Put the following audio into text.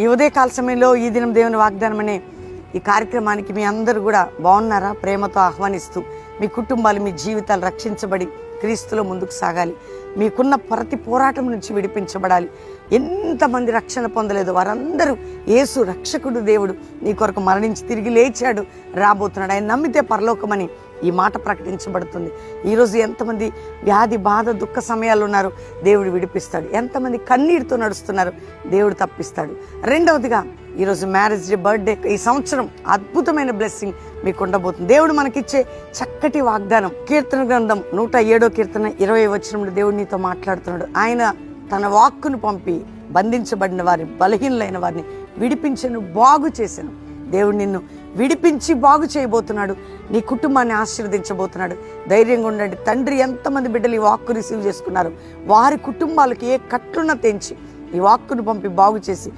ఈ ఉదయకాల సమయంలో ఈ దినం దేవుని వాగ్దానం అనే ఈ కార్యక్రమానికి మీ అందరూ కూడా బాగున్నారా? ప్రేమతో ఆహ్వానిస్తూ మీ కుటుంబాలు, మీ జీవితాలు రక్షించబడి క్రీస్తులో ముందుకు సాగాలి. మీకున్న ప్రతి పోరాటం నుంచి విడిపించబడాలి. ఎంతమంది రక్షణ పొందలేదు వారందరూ యేసు రక్షకుడు, దేవుడు నీ కొరకు మరణించి తిరిగి లేచాడు, రాబోతున్నాడు. ఆయన నమ్మితే పరలోకమని ఈ మాట ప్రకటించబడుతుంది. ఈరోజు ఎంతమంది వ్యాధి, బాధ, దుఃఖ సమయాలు ఉన్నారు, దేవుడు విడిపిస్తాడు. ఎంతమంది కన్నీటితో నడుస్తున్నారు, దేవుడు తప్పిస్తాడు. రెండవదిగా ఈరోజు మ్యారేజ్ డే, బర్త్డే, ఈ సంవత్సరం అద్భుతమైన బ్లెస్సింగ్ మీకు ఉండబోతుంది. దేవుడు మనకిచ్చే చక్కటి వాగ్దానం. కీర్తన గ్రంథం 107వ కీర్తన 20వ వచనంలో దేవుడు నీతో మాట్లాడుతున్నాడు. ఆయన తన వాక్కును పంపి బంధించబడిన వారిని, బలహీనులైన వారిని విడిపించను, బాగు చేశాను. దేవుడు నిన్ను విడిపించి బాగు చేయబోతున్నాడు. నీ కుటుంబాన్ని ఆశీర్వదించబోతున్నాడు. ధైర్యంగా ఉండండి. తండ్రి ఎంతమంది బిడ్డలు ఈ వాక్కు రిసీవ్ చేసుకున్నారు, వారి కుటుంబాలకు ఏ కట్లున్న తెంచి ఈ వాక్కును పంపి బాగు చేసి